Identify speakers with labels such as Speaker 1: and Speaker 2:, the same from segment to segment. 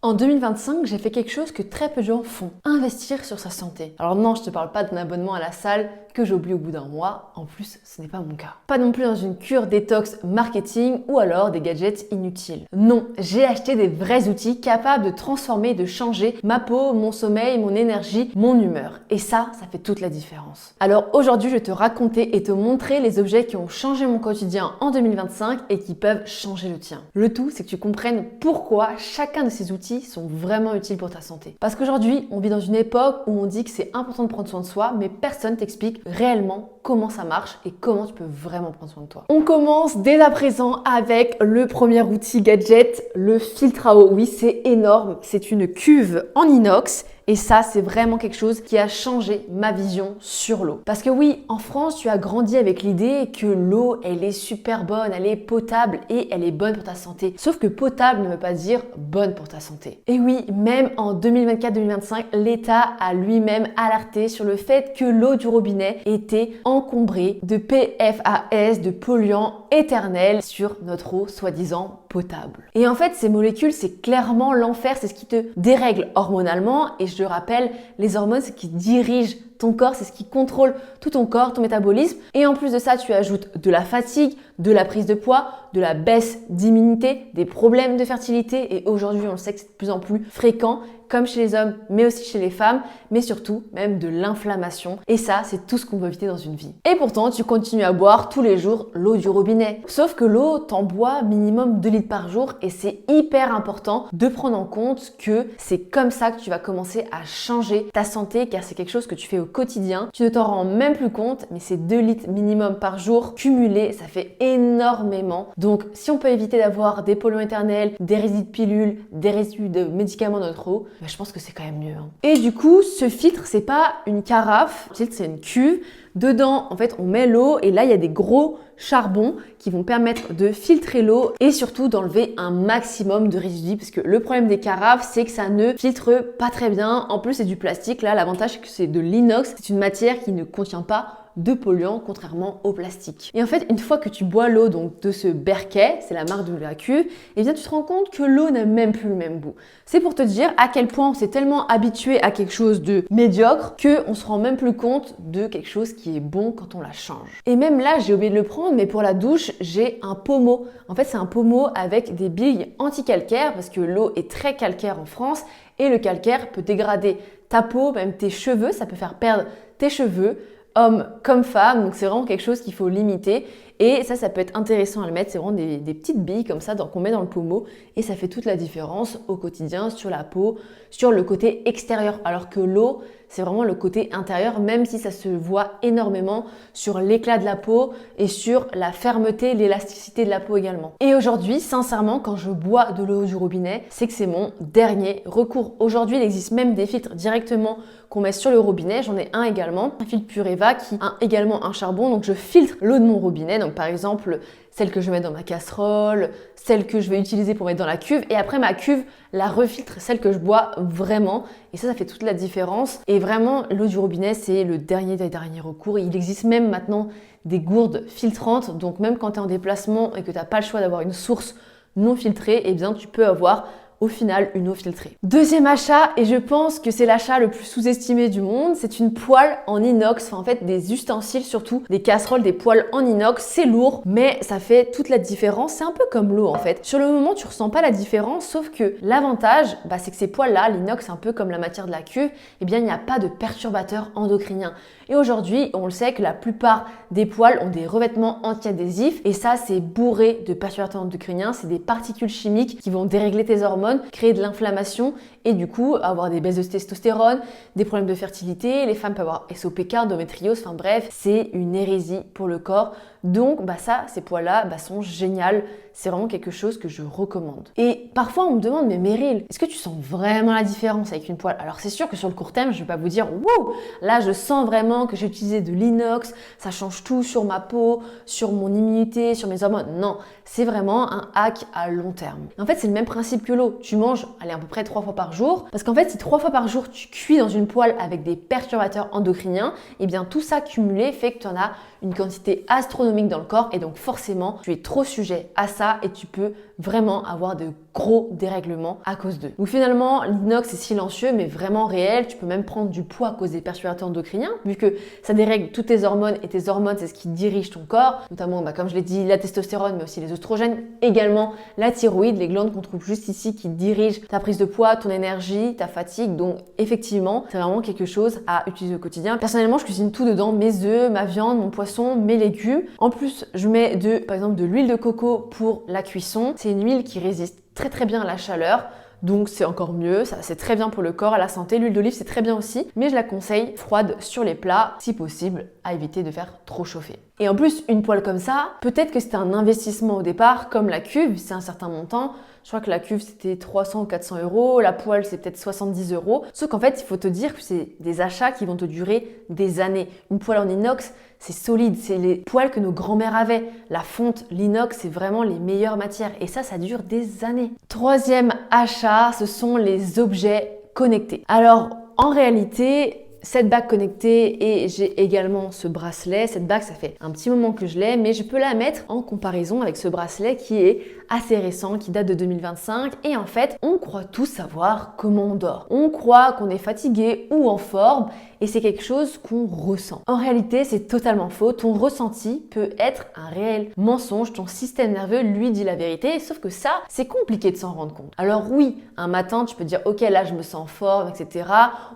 Speaker 1: En 2025, j'ai fait quelque chose que très peu de gens font, investir sur sa santé. Alors non, je te parle pas d'un abonnement à la salle que j'oublie au bout d'un mois, en plus ce n'est pas mon cas. Pas non plus dans une cure détox marketing ou alors des gadgets inutiles. Non, j'ai acheté des vrais outils capables de transformer, de changer ma peau, mon sommeil, mon énergie, mon humeur. Et ça fait toute la différence. Alors aujourd'hui, je vais te raconter et te montrer les objets qui ont changé mon quotidien en 2025 et qui peuvent changer le tien. Le tout, c'est que tu comprennes pourquoi chacun de ces outils sont vraiment utiles pour ta santé. Parce qu'aujourd'hui, on vit dans une époque où on dit que c'est important de prendre soin de soi, mais personne t'explique réellement comment ça marche et comment tu peux vraiment prendre soin de toi. On commence dès à présent avec le premier outil gadget, le filtre à eau. Oui, c'est énorme, c'est une cuve en inox. Et ça, c'est vraiment quelque chose qui a changé ma vision sur l'eau. Parce que oui, en France, tu as grandi avec l'idée que l'eau, elle est super bonne, elle est potable et elle est bonne pour ta santé. Sauf que potable ne veut pas dire bonne pour ta santé. Et oui, même en 2024-2025, l'État a lui-même alerté sur le fait que l'eau du robinet était encombrée de PFAS, de polluants éternels sur notre eau soi-disant potable. Et en fait, ces molécules, c'est clairement l'enfer, c'est ce qui te dérègle hormonalement. Et je le rappelle, les hormones, c'est ce qui dirige ton corps, c'est ce qui contrôle tout ton corps, ton métabolisme. Et en plus de ça, tu ajoutes de la fatigue, de la prise de poids, de la baisse d'immunité, des problèmes de fertilité. Et aujourd'hui, on le sait que c'est de plus en plus fréquent, comme chez les hommes, mais aussi chez les femmes, mais surtout même de l'inflammation. Et ça, c'est tout ce qu'on veut éviter dans une vie. Et pourtant, tu continues à boire tous les jours l'eau du robinet. Sauf que l'eau, t'en bois minimum 2 litres par jour et c'est hyper important de prendre en compte que c'est comme ça que tu vas commencer à changer ta santé car c'est quelque chose que tu fais au quotidien. Tu ne t'en rends même plus compte, mais c'est 2 litres minimum par jour cumulés, ça fait énormément. Donc, si on peut éviter d'avoir des polluants éternels, des résidus de pilules, des résidus de médicaments dans notre eau, je pense que c'est quand même mieux. Et du coup, ce filtre, c'est pas une carafe, c'est une cuve. Dedans, en fait, on met l'eau et là, il y a des gros charbons qui vont permettre de filtrer l'eau et surtout d'enlever un maximum de résidus parce que le problème des carafes, c'est que ça ne filtre pas très bien. En plus, c'est du plastique. Là, l'avantage, c'est que c'est de l'inox. C'est une matière qui ne contient pas de polluants, contrairement au plastique. Et en fait, une fois que tu bois l'eau donc de ce Berkey, c'est la marque de la cuve, et bien tu te rends compte que l'eau n'a même plus le même goût. C'est pour te dire à quel point on s'est tellement habitué à quelque chose de médiocre qu'on se rend même plus compte de quelque chose qui est bon quand on la change. Et même là, j'ai oublié de le prendre, mais pour la douche, j'ai un pommeau. En fait, c'est un pommeau avec des billes anti-calcaire parce que l'eau est très calcaire en France et le calcaire peut dégrader ta peau, même tes cheveux, ça peut faire perdre tes cheveux, homme comme femme, donc c'est vraiment quelque chose qu'il faut limiter. Et ça peut être intéressant à le mettre, c'est vraiment des petites billes comme ça qu'on met dans le pommeau et ça fait toute la différence au quotidien sur la peau, sur le côté extérieur. Alors que l'eau, c'est vraiment le côté intérieur, même si ça se voit énormément sur l'éclat de la peau et sur la fermeté, l'élasticité de la peau également. Et aujourd'hui, sincèrement, quand je bois de l'eau du robinet, c'est que c'est mon dernier recours. Aujourd'hui, il existe même des filtres directement qu'on met sur le robinet. J'en ai un également, un filtre Pureva qui a également un charbon. Donc je filtre l'eau de mon robinet. Donc par exemple, celle que je mets dans ma casserole, celle que je vais utiliser pour mettre dans la cuve. Et après, ma cuve la refiltre, celle que je bois vraiment. Et ça fait toute la différence. Et vraiment, l'eau du robinet, c'est le dernier des derniers recours. Il existe même maintenant des gourdes filtrantes. Donc même quand tu es en déplacement et que tu n'as pas le choix d'avoir une source non filtrée, eh bien tu peux avoir au final une eau filtrée. Deuxième achat, et je pense que c'est l'achat le plus sous-estimé du monde, c'est une poêle en inox, enfin en fait des ustensiles surtout, des casseroles, des poêles en inox, c'est lourd, mais ça fait toute la différence, c'est un peu comme l'eau en fait. Sur le moment, tu ressens pas la différence, sauf que l'avantage, c'est que ces poêles-là, l'inox, un peu comme la matière de la cuve, eh bien il n'y a pas de perturbateurs endocriniens. Et aujourd'hui, on le sait que la plupart des poêles ont des revêtements anti-adhésifs et ça, c'est bourré de perturbateurs endocriniens, c'est des particules chimiques qui vont dérégler tes hormones, créer de l'inflammation et du coup avoir des baisses de testostérone, des problèmes de fertilité, les femmes peuvent avoir SOPK, endométriose, enfin bref, c'est une hérésie pour le corps. Donc ces poils-là sont géniales. C'est vraiment quelque chose que je recommande. Et parfois on me demande, mais Meryl, est-ce que tu sens vraiment la différence avec une poêle? Alors c'est sûr que sur le court terme, je vais pas vous dire, wouh, là je sens vraiment que j'ai utilisé de l'inox, ça change tout sur ma peau, sur mon immunité, sur mes hormones. Non, c'est vraiment un hack à long terme. En fait, c'est le même principe que l'eau. Tu manges, à peu près 3 fois par jour. Parce qu'en fait, si 3 fois par jour, tu cuis dans une poêle avec des perturbateurs endocriniens, eh bien tout ça cumulé fait que tu en as une quantité astronomique dans le corps et donc forcément, tu es trop sujet à ça et tu peux vraiment avoir de gros dérèglements à cause d'eux. Donc finalement, l'inox est silencieux mais vraiment réel. Tu peux même prendre du poids à cause des perturbateurs endocriniens, vu que ça dérègle toutes tes hormones et tes hormones, c'est ce qui dirige ton corps, notamment, comme je l'ai dit, la testostérone, mais aussi les oestrogènes, également la thyroïde, les glandes qu'on trouve juste ici qui dirigent ta prise de poids, ton énergie, ta fatigue. Donc effectivement, c'est vraiment quelque chose à utiliser au quotidien. Personnellement, je cuisine tout dedans, mes œufs, ma viande, mon poisson, mes légumes. En plus, je mets par exemple de l'huile de coco pour la cuisson. C'est une huile qui résiste très très bien à la chaleur. Donc c'est encore mieux, ça c'est très bien pour le corps, à la santé. L'huile d'olive c'est très bien aussi, mais je la conseille froide sur les plats, si possible, à éviter de faire trop chauffer. Et en plus, une poêle comme ça, peut-être que c'était un investissement au départ, comme la cuve, c'est un certain montant. Je crois que la cuve c'était 300 ou 400 €, la poêle c'est peut-être 70 €. Sauf qu'en fait, il faut te dire que c'est des achats qui vont te durer des années. Une poêle en inox, c'est solide, c'est les poêles que nos grands-mères avaient. La fonte, l'inox, c'est vraiment les meilleures matières. Et ça dure des années. Troisième achat, ce sont les objets connectés. Alors, en réalité, cette bague connectée et j'ai également ce bracelet. Cette bague, ça fait un petit moment que je l'ai, mais je peux la mettre en comparaison avec ce bracelet qui est assez récent, qui date de 2025. Et en fait, on croit tous savoir comment on dort. On croit qu'on est fatigué ou en forme et c'est quelque chose qu'on ressent. En réalité, c'est totalement faux. Ton ressenti peut être un réel mensonge. Ton système nerveux lui dit la vérité, sauf que ça, c'est compliqué de s'en rendre compte. Alors oui, un matin, tu peux dire « Ok, là, je me sens en forme, etc. »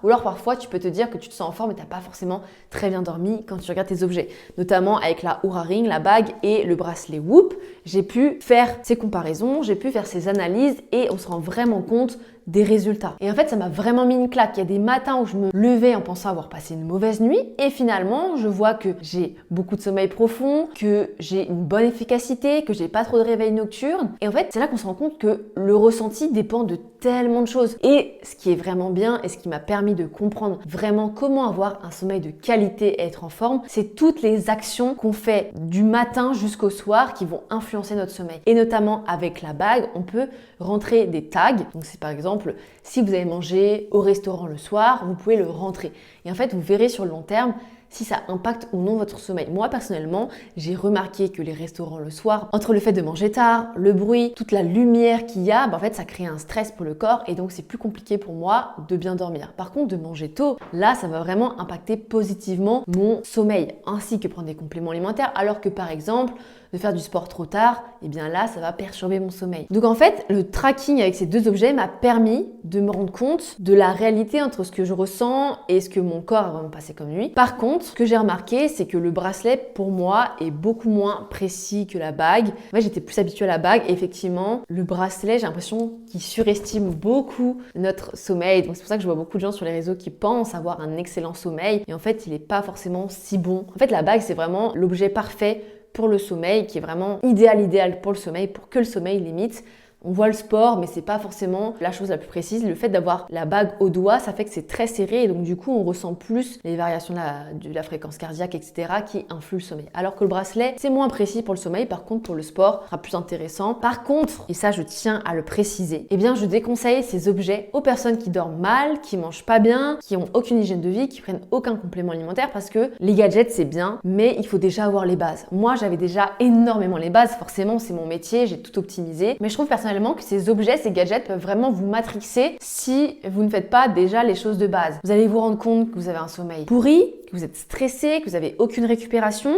Speaker 1: Ou alors parfois, tu peux te dire que tu te sens en forme et tu n'as pas forcément très bien dormi quand tu regardes tes objets. Notamment avec la Oura Ring, la bague et le bracelet Whoop, j'ai pu faire ces comparaisons, j'ai pu faire ces analyses et on se rend vraiment compte des résultats. Et en fait, ça m'a vraiment mis une claque. Il y a des matins où je me levais en pensant avoir passé une mauvaise nuit et finalement, je vois que j'ai beaucoup de sommeil profond, que j'ai une bonne efficacité, que j'ai pas trop de réveil nocturne. Et en fait, c'est là qu'on se rend compte que le ressenti dépend de tellement de choses. Et ce qui est vraiment bien et ce qui m'a permis de comprendre vraiment comment avoir un sommeil de qualité et être en forme, c'est toutes les actions qu'on fait du matin jusqu'au soir qui vont influencer notre sommeil. Et notamment avec la bague, on peut rentrer des tags. Donc c'est par exemple, si vous avez mangé au restaurant le soir, vous pouvez le rentrer. Et en fait, vous verrez sur le long terme si ça impacte ou non votre sommeil. Moi, personnellement, j'ai remarqué que les restaurants le soir, entre le fait de manger tard, le bruit, toute la lumière qu'il y a, en fait, ça crée un stress pour le corps et donc c'est plus compliqué pour moi de bien dormir. Par contre, de manger tôt, là, ça va vraiment impacter positivement mon sommeil, ainsi que prendre des compléments alimentaires, alors que par exemple, de faire du sport trop tard, et bien là, ça va perturber mon sommeil. Donc en fait, le tracking avec ces deux objets m'a permis de me rendre compte de la réalité entre ce que je ressens et ce que mon corps a vraiment passé comme nuit. Par contre, ce que j'ai remarqué, c'est que le bracelet, pour moi, est beaucoup moins précis que la bague. En fait, j'étais plus habituée à la bague et effectivement, le bracelet, j'ai l'impression qu'il surestime beaucoup notre sommeil. Donc c'est pour ça que je vois beaucoup de gens sur les réseaux qui pensent avoir un excellent sommeil et en fait, il n'est pas forcément si bon. En fait, la bague, c'est vraiment l'objet parfait pour le sommeil, qui est vraiment idéal pour le sommeil, pour que le sommeil limite. On voit le sport, mais c'est pas forcément la chose la plus précise. Le fait d'avoir la bague au doigt, ça fait que c'est très serré et donc du coup, on ressent plus les variations de la fréquence cardiaque, etc. qui influent le sommeil. Alors que le bracelet, c'est moins précis pour le sommeil. Par contre, pour le sport, ça sera plus intéressant. Par contre, et ça, je tiens à le préciser, eh bien, je déconseille ces objets aux personnes qui dorment mal, qui mangent pas bien, qui ont aucune hygiène de vie, qui prennent aucun complément alimentaire parce que les gadgets, c'est bien, mais il faut déjà avoir les bases. Moi, j'avais déjà énormément les bases. Forcément, c'est mon métier, j'ai tout optimisé. Mais je trouve personnellement que ces objets, ces gadgets peuvent vraiment vous matrixer si vous ne faites pas déjà les choses de base. Vous allez vous rendre compte que vous avez un sommeil pourri, que vous êtes stressé, que vous n'avez aucune récupération.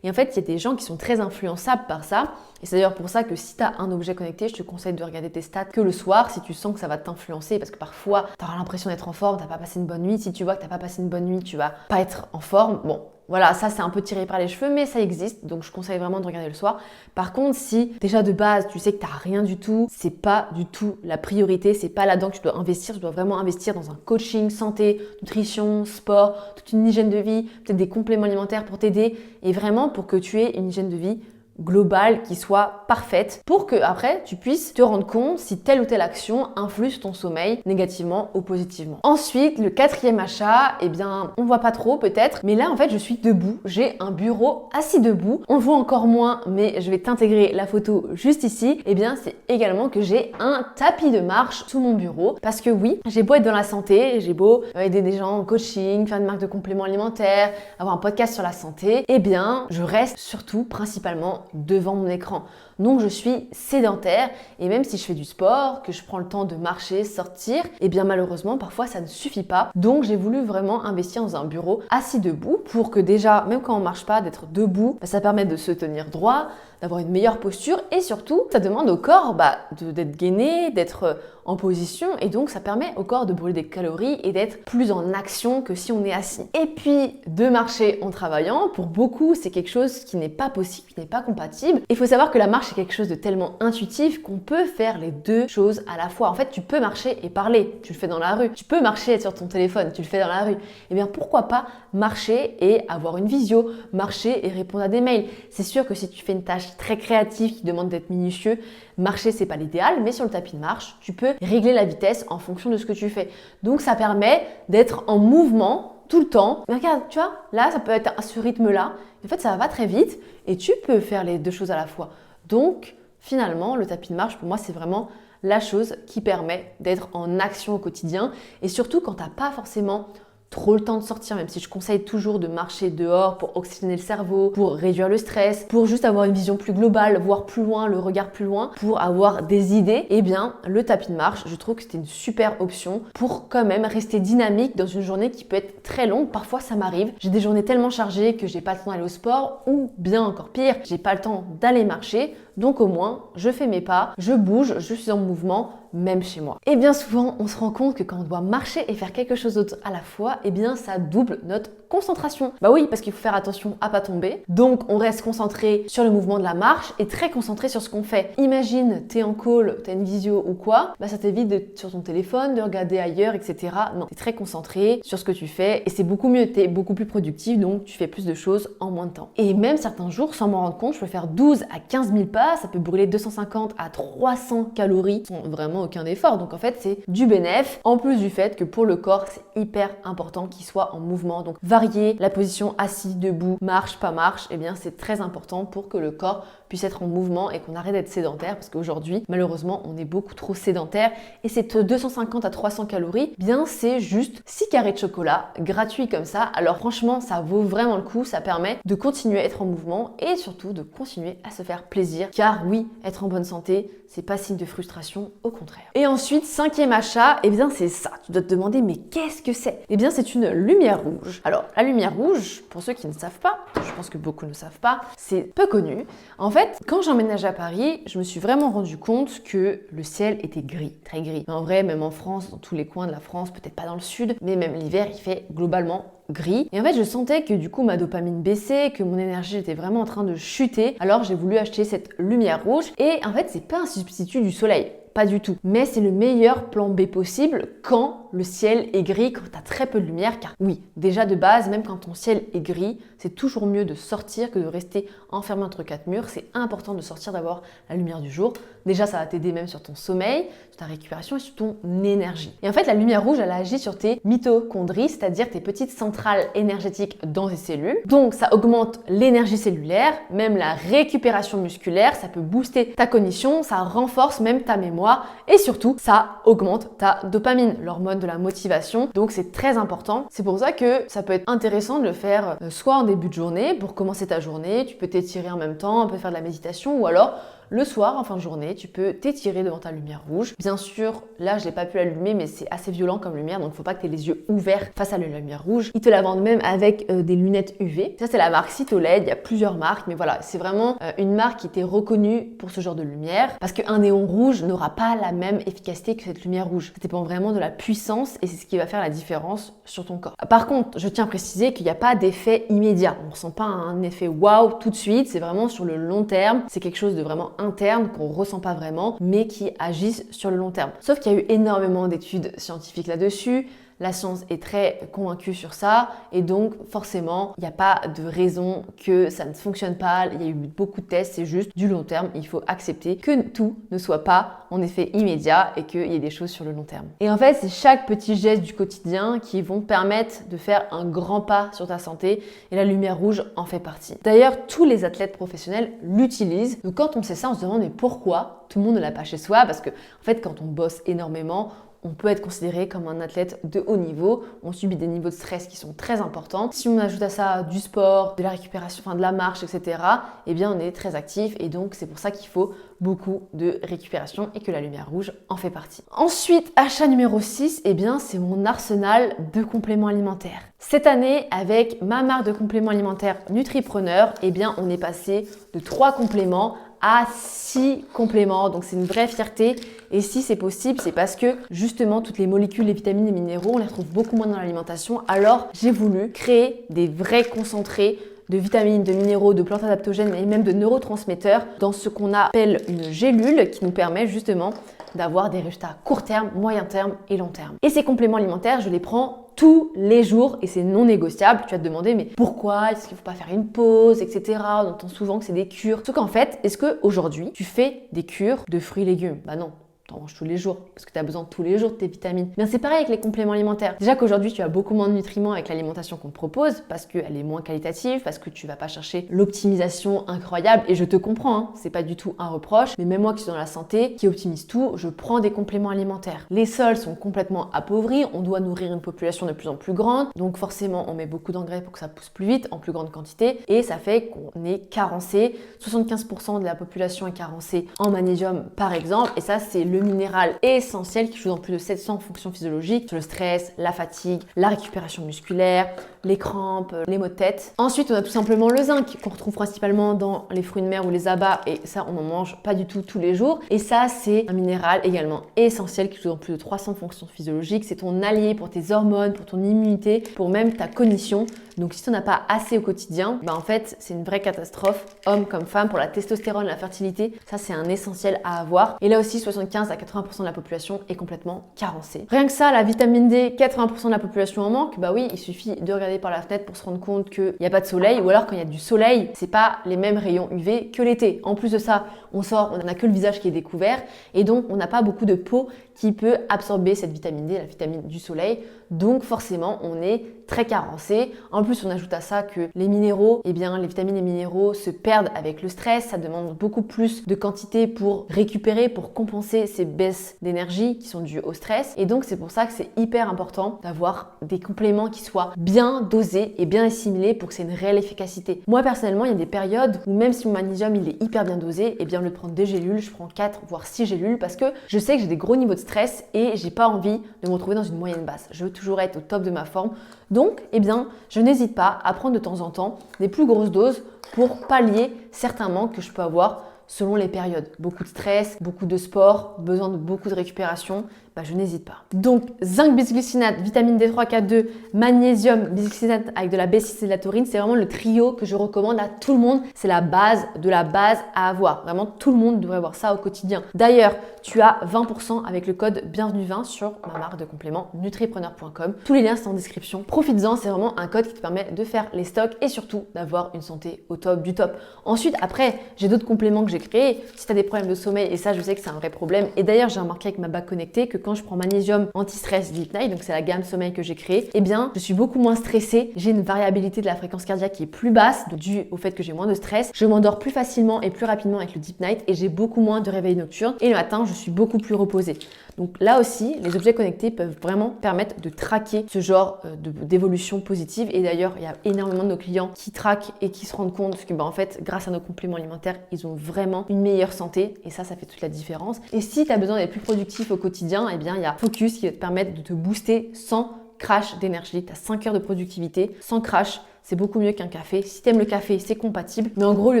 Speaker 1: Et en fait, il y a des gens qui sont très influençables par ça. Et c'est d'ailleurs pour ça que si tu as un objet connecté, je te conseille de regarder tes stats que le soir si tu sens que ça va t'influencer. Parce que parfois, tu auras l'impression d'être en forme, tu n'as pas passé une bonne nuit. Si tu vois que tu n'as pas passé une bonne nuit, tu vas pas être en forme. Bon, voilà, ça c'est un peu tiré par les cheveux, mais ça existe. Donc je conseille vraiment de regarder le soir. Par contre, si déjà de base, tu sais que tu n'as rien du tout, c'est pas du tout la priorité. C'est pas là-dedans que tu dois investir. Tu dois vraiment investir dans un coaching, santé, nutrition, sport, toute une hygiène de vie, peut-être des compléments alimentaires pour t'aider. Et vraiment pour que tu aies une hygiène de vie globale qui soit parfaite pour que après tu puisses te rendre compte si telle ou telle action influe sur ton sommeil négativement ou positivement. Ensuite, le quatrième achat, eh bien, on voit pas trop peut-être, mais là en fait je suis debout, j'ai un bureau assis debout. On le voit encore moins, mais je vais t'intégrer la photo juste ici. Eh bien, c'est également que j'ai un tapis de marche sous mon bureau parce que oui, j'ai beau être dans la santé, j'ai beau aider des gens en coaching, faire une marque de compléments alimentaires, avoir un podcast sur la santé, eh bien, je reste surtout principalement devant mon écran. Donc je suis sédentaire et même si je fais du sport, que je prends le temps de marcher, sortir, et bien malheureusement parfois ça ne suffit pas. Donc j'ai voulu vraiment investir dans un bureau assis debout pour que déjà, même quand on marche pas, d'être debout, ça permet de se tenir droit, d'avoir une meilleure posture et surtout ça demande au corps d'être gainé, d'être en position et donc ça permet au corps de brûler des calories et d'être plus en action que si on est assis. Et puis de marcher en travaillant, pour beaucoup c'est quelque chose qui n'est pas possible, qui n'est pas compatible. Il faut savoir que la marche est quelque chose de tellement intuitif qu'on peut faire les deux choses à la fois. En fait tu peux marcher et parler, tu le fais dans la rue. Tu peux marcher et être sur ton téléphone, tu le fais dans la rue. Et bien pourquoi pas marcher et avoir une visio, marcher et répondre à des mails. C'est sûr que si tu fais une tâche très créative qui demande d'être minutieux, marcher c'est pas l'idéal, mais sur le tapis de marche, tu peux régler la vitesse en fonction de ce que tu fais. Donc ça permet d'être en mouvement tout le temps. Mais regarde, tu vois, là ça peut être à ce rythme-là. En fait, ça va très vite et tu peux faire les deux choses à la fois. Donc finalement, le tapis de marche pour moi c'est vraiment la chose qui permet d'être en action au quotidien et surtout quand tu n'as pas forcément trop le temps de sortir, même si je conseille toujours de marcher dehors pour oxygéner le cerveau, pour réduire le stress, pour juste avoir une vision plus globale, voir plus loin, le regard plus loin, pour avoir des idées, eh bien le tapis de marche, je trouve que c'était une super option pour quand même rester dynamique dans une journée qui peut être très longue. Parfois ça m'arrive, j'ai des journées tellement chargées que j'ai pas le temps d'aller au sport ou bien encore pire, j'ai pas le temps d'aller marcher. Donc au moins, je fais mes pas, je bouge, je suis en mouvement, même chez moi. Et bien souvent, on se rend compte que quand on doit marcher et faire quelque chose d'autre à la fois, eh bien ça double notre concentration. Bah oui, parce qu'il faut faire attention à pas tomber. Donc on reste concentré sur le mouvement de la marche et très concentré sur ce qu'on fait. Imagine, t'es en call, t'as une visio ou quoi, bah ça t'évite d'être sur ton téléphone, de regarder ailleurs, etc. Non, t'es très concentré sur ce que tu fais et c'est beaucoup mieux, t'es beaucoup plus productif, donc tu fais plus de choses en moins de temps. Et même certains jours, sans m'en rendre compte, je peux faire 12 à 15 000 pas, ça peut brûler 250 à 300 calories sans vraiment aucun effort. Donc en fait, c'est du bénéf, en plus du fait que pour le corps, c'est hyper important qu'il soit en mouvement. Donc varier la position assis, debout, marche, pas marche, eh bien c'est très important pour que le corps puisse être en mouvement et qu'on arrête d'être sédentaire parce qu'aujourd'hui, malheureusement, on est beaucoup trop sédentaire et ces 250 à 300 calories, bien c'est juste 6 carrés de chocolat gratuits comme ça. Alors franchement, ça vaut vraiment le coup, ça permet de continuer à être en mouvement et surtout de continuer à se faire plaisir car oui, être en bonne santé, c'est pas signe de frustration, au contraire. Et ensuite, cinquième achat, eh bien c'est ça. Tu dois te demander, mais qu'est-ce que c'est? Eh bien c'est une lumière rouge. Alors la lumière rouge, pour ceux qui ne savent pas, je pense que beaucoup ne savent pas, c'est peu connu. En fait, quand j'emménage à Paris, je me suis vraiment rendu compte que le ciel était gris, très gris. Mais en vrai, même en France, dans tous les coins de la France, peut-être pas dans le sud, mais même l'hiver, il fait globalement gris. Et en fait, je sentais que du coup, ma dopamine baissait, que mon énergie était vraiment en train de chuter. Alors, j'ai voulu acheter cette lumière rouge. Et en fait, c'est pas un substitut du soleil. Pas du tout. Mais c'est le meilleur plan B possible quand le ciel est gris, quand tu as très peu de lumière. Car oui, déjà de base, même quand ton ciel est gris, c'est toujours mieux de sortir que de rester enfermé entre quatre murs. C'est important de sortir, d'avoir la lumière du jour. Déjà, ça va t'aider même sur ton sommeil, sur ta récupération et sur ton énergie. Et en fait, la lumière rouge, elle agit sur tes mitochondries, c'est-à-dire tes petites centrales énergétiques dans tes cellules. Donc, ça augmente l'énergie cellulaire, même la récupération musculaire, ça peut booster ta cognition, ça renforce même ta mémoire et surtout, ça augmente ta dopamine, l'hormone de la motivation. Donc, c'est très important. C'est pour ça que ça peut être intéressant de le faire soit en début de journée pour commencer ta journée, tu peux t'étirer en même temps, un peu faire de la méditation ou alors le soir, en fin de journée, tu peux t'étirer devant ta lumière rouge. Bien sûr, là, je n'ai pas pu l'allumer, mais c'est assez violent comme lumière, donc il ne faut pas que tu aies les yeux ouverts face à la lumière rouge. Ils te la vendent même avec des lunettes UV. Ça, c'est la marque Cytoled. Il y a plusieurs marques, mais voilà, c'est vraiment une marque qui était reconnue pour ce genre de lumière, parce qu'un néon rouge n'aura pas la même efficacité que cette lumière rouge. Ça dépend vraiment de la puissance et c'est ce qui va faire la différence sur ton corps. Par contre, je tiens à préciser qu'il n'y a pas d'effet immédiat. On ne ressent pas un effet waouh tout de suite, c'est vraiment sur le long terme. C'est quelque chose de vraiment interne qu'on ressent pas vraiment, mais qui agissent sur le long terme. Sauf qu'il y a eu énormément d'études scientifiques là-dessus. La science est très convaincue sur ça et donc forcément, il n'y a pas de raison que ça ne fonctionne pas. Il y a eu beaucoup de tests, c'est juste du long terme. Il faut accepter que tout ne soit pas en effet immédiat et qu'il y ait des choses sur le long terme. Et en fait, c'est chaque petit geste du quotidien qui vont permettre de faire un grand pas sur ta santé et la lumière rouge en fait partie. D'ailleurs, tous les athlètes professionnels l'utilisent. Donc quand on sait ça, on se demande mais pourquoi tout le monde ne l'a pas chez soi? Parce que en fait, quand on bosse énormément, on peut être considéré comme un athlète de haut niveau. On subit des niveaux de stress qui sont très importants. Si on ajoute à ça du sport, de la récupération, enfin de la marche, etc., eh bien on est très actif et donc c'est pour ça qu'il faut beaucoup de récupération et que la lumière rouge en fait partie. Ensuite, achat numéro 6, eh bien c'est mon arsenal de compléments alimentaires. Cette année, avec ma marque de compléments alimentaires Nutripreneur, eh bien on est passé de 3 compléments à 6 compléments, donc c'est une vraie fierté. Et si c'est possible, c'est parce que justement toutes les molécules, les vitamines et minéraux, on les retrouve beaucoup moins dans l'alimentation. Alors j'ai voulu créer des vrais concentrés de vitamines, de minéraux, de plantes adaptogènes et même de neurotransmetteurs dans ce qu'on appelle une gélule qui nous permet justement d'avoir des résultats court terme, moyen terme et long terme. Et ces compléments alimentaires, je les prends tous les jours et c'est non négociable. Tu vas te demander mais pourquoi? Est-ce qu'il ne faut pas faire une pause, etc. On entend souvent que c'est des cures. Sauf qu'en fait, est-ce qu'aujourd'hui, tu fais des cures de fruits et légumes? Bah non. T'en manges tous les jours parce que tu as besoin tous les jours de tes vitamines. Bien, c'est pareil avec les compléments alimentaires. Déjà qu'aujourd'hui, tu as beaucoup moins de nutriments avec l'alimentation qu'on te propose parce qu'elle est moins qualitative, parce que tu vas pas chercher l'optimisation incroyable. Et je te comprends, hein, c'est pas du tout un reproche. Mais même moi qui suis dans la santé, qui optimise tout, je prends des compléments alimentaires. Les sols sont complètement appauvris. On doit nourrir une population de plus en plus grande. Donc forcément, on met beaucoup d'engrais pour que ça pousse plus vite, en plus grande quantité. Et ça fait qu'on est carencé. 75% de la population est carencée en magnésium, par exemple. Et ça, c'est le minéral essentiel qui joue dans plus de 700 fonctions physiologiques sur le stress, la fatigue, la récupération musculaire, les crampes, les maux de tête. Ensuite, on a tout simplement le zinc qu'on retrouve principalement dans les fruits de mer ou les abats et ça, on n'en mange pas du tout tous les jours. Et ça, c'est un minéral également essentiel qui joue dans plus de 300 fonctions physiologiques. C'est ton allié pour tes hormones, pour ton immunité, pour même ta cognition. Donc si tu n'en as pas assez au quotidien, en fait, c'est une vraie catastrophe, homme comme femme, pour la testostérone, la fertilité. Ça, c'est un essentiel à avoir. Et là aussi, 75 à 80% de la population est complètement carencée. Rien que ça, la vitamine D, 80% de la population en manque. Bah oui, il suffit de regarder par la fenêtre pour se rendre compte qu'il n'y a pas de soleil ou alors quand il y a du soleil, c'est pas les mêmes rayons UV que l'été. En plus de ça, on sort, on n'a que le visage qui est découvert et donc on n'a pas beaucoup de peau qui peut absorber cette vitamine D, la vitamine du soleil. Donc forcément, on est très carencé. En plus, on ajoute à ça que les minéraux, eh bien, les vitamines et minéraux se perdent avec le stress. Ça demande beaucoup plus de quantité pour récupérer, pour compenser ces baisses d'énergie qui sont dues au stress. Et donc, c'est pour ça que c'est hyper important d'avoir des compléments qui soient bien dosés et bien assimilés pour que c'est une réelle efficacité. Moi, personnellement, il y a des périodes où même si mon magnésium, il est hyper bien dosé, eh bien, au lieu de prendre des gélules, je prends 4 voire 6 gélules parce que je sais que j'ai des gros niveaux de stress et j'ai pas envie de me retrouver dans une moyenne basse. Je veux toujours être au top de ma forme. Donc, eh bien, je n'hésite pas à prendre de temps en temps des plus grosses doses pour pallier certains manques que je peux avoir selon les périodes. Beaucoup de stress, beaucoup de sport, besoin de beaucoup de récupération, je n'hésite pas. Donc, zinc bisglycinate, vitamine D3, K2, magnésium bisglycinate avec de la B6 et de la taurine, c'est vraiment le trio que je recommande à tout le monde. C'est la base de la base à avoir. Vraiment, tout le monde devrait avoir ça au quotidien. D'ailleurs, tu as 20% avec le code bienvenue20 sur ma marque de compléments nutripreneur.com. Tous les liens sont en description. Profites-en, c'est vraiment un code qui te permet de faire les stocks et surtout d'avoir une santé au top du top. Ensuite, après, j'ai d'autres compléments que j'ai créés. Si tu as des problèmes de sommeil, et ça, je sais que c'est un vrai problème. Et d'ailleurs, j'ai remarqué avec ma bague connectée que quand je prends magnésium anti-stress Deep Night, donc c'est la gamme sommeil que j'ai créée, eh bien, je suis beaucoup moins stressée. J'ai une variabilité de la fréquence cardiaque qui est plus basse, dû au fait que j'ai moins de stress. Je m'endors plus facilement et plus rapidement avec le Deep Night et j'ai beaucoup moins de réveils nocturnes. Et le matin, je suis beaucoup plus reposée. Donc là aussi, les objets connectés peuvent vraiment permettre de traquer ce genre d'évolution positive. Et d'ailleurs, il y a énormément de nos clients qui traquent et qui se rendent compte que en fait, grâce à nos compléments alimentaires, ils ont vraiment une meilleure santé. Et ça fait toute la différence. Et si tu as besoin d'être plus productif au quotidien, eh bien, il y a Focus qui va te permettre de te booster sans crash d'énergie. Tu as 5 heures de productivité sans crash. C'est beaucoup mieux qu'un café. Si t'aimes le café, c'est compatible. Mais en gros, au lieu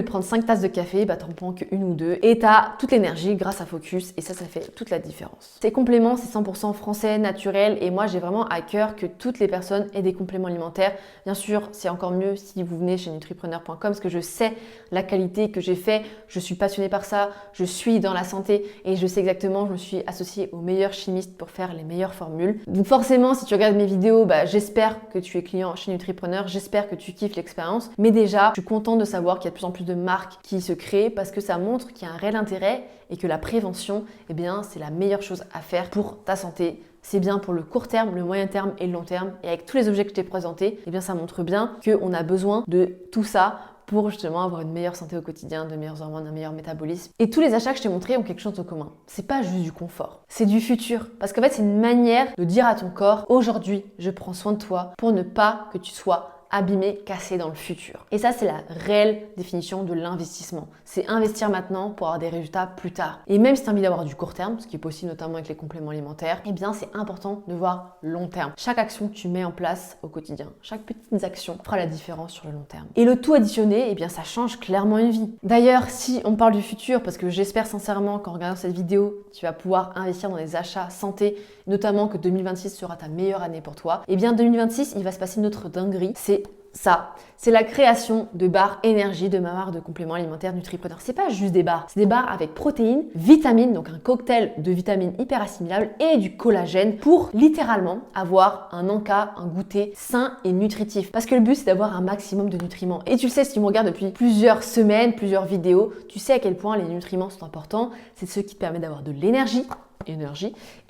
Speaker 1: de prendre 5 tasses de café, t'en prends qu'une ou deux. Et t'as toute l'énergie grâce à Focus. Et ça fait toute la différence. Ces compléments, c'est 100% français, naturel. Et moi, j'ai vraiment à cœur que toutes les personnes aient des compléments alimentaires. Bien sûr, c'est encore mieux si vous venez chez nutripreneur.com parce que je sais la qualité que j'ai fait. Je suis passionnée par ça. Je suis dans la santé. Et je sais exactement, je me suis associée aux meilleurs chimistes pour faire les meilleures formules. Donc forcément, si tu regardes mes vidéos, j'espère que tu es client chez Nutripreneur. J'espère que tu kiffes l'expérience. Mais déjà, je suis contente de savoir qu'il y a de plus en plus de marques qui se créent parce que ça montre qu'il y a un réel intérêt et que la prévention, c'est la meilleure chose à faire pour ta santé. C'est bien pour le court terme, le moyen terme et le long terme. Et avec tous les objets que je t'ai présentés, ça montre bien qu'on a besoin de tout ça pour justement avoir une meilleure santé au quotidien, de meilleures hormones, un meilleur métabolisme. Et tous les achats que je t'ai montrés ont quelque chose de commun. C'est pas juste du confort, c'est du futur. Parce qu'en fait, c'est une manière de dire à ton corps, aujourd'hui, je prends soin de toi pour ne pas que tu sois abîmé, cassé dans le futur. Et ça, c'est la réelle définition de l'investissement. C'est investir maintenant pour avoir des résultats plus tard. Et même si tu as envie d'avoir du court terme, ce qui est possible notamment avec les compléments alimentaires, eh bien, c'est important de voir long terme. Chaque action que tu mets en place au quotidien, chaque petite action fera la différence sur le long terme. Et le tout additionné, eh bien, ça change clairement une vie. D'ailleurs, si on parle du futur, parce que j'espère sincèrement qu'en regardant cette vidéo, tu vas pouvoir investir dans des achats santé, notamment que 2026 sera ta meilleure année pour toi, eh bien 2026, il va se passer une autre dinguerie, c'est ça, c'est la création de barres énergie de ma marque de compléments alimentaires Nutripreneur. C'est pas juste des barres, c'est des barres avec protéines, vitamines, donc un cocktail de vitamines hyper assimilables et du collagène pour littéralement avoir un encas, un goûter sain et nutritif. Parce que le but, c'est d'avoir un maximum de nutriments. Et tu le sais, si tu me regardes depuis plusieurs semaines, plusieurs vidéos, tu sais à quel point les nutriments sont importants. C'est ce qui te permet d'avoir de l'énergie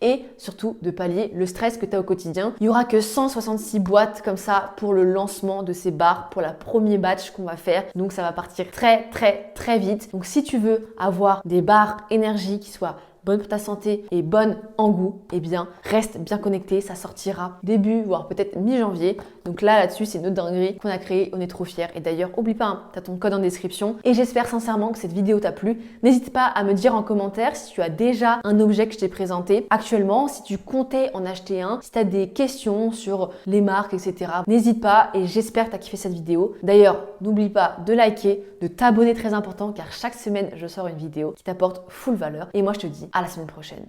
Speaker 1: et surtout de pallier le stress que tu as au quotidien. Il n'y aura que 166 boîtes comme ça pour le lancement de ces barres, pour la premier batch qu'on va faire. Donc ça va partir très vite. Donc si tu veux avoir des barres énergie qui soient bonnes pour ta santé et bonnes en goût, eh bien reste bien connecté, ça sortira début voire peut-être mi-janvier. Donc là-dessus, c'est une autre dinguerie qu'on a créée, on est trop fiers. Et d'ailleurs, oublie pas, hein, tu as ton code en description. Et j'espère sincèrement que cette vidéo t'a plu. N'hésite pas à me dire en commentaire si tu as déjà un objet que je t'ai présenté actuellement, si tu comptais en acheter un, si tu as des questions sur les marques, etc. N'hésite pas et j'espère que tu as kiffé cette vidéo. D'ailleurs, n'oublie pas de liker, de t'abonner, très important, car chaque semaine, je sors une vidéo qui t'apporte full valeur. Et moi, je te dis à la semaine prochaine.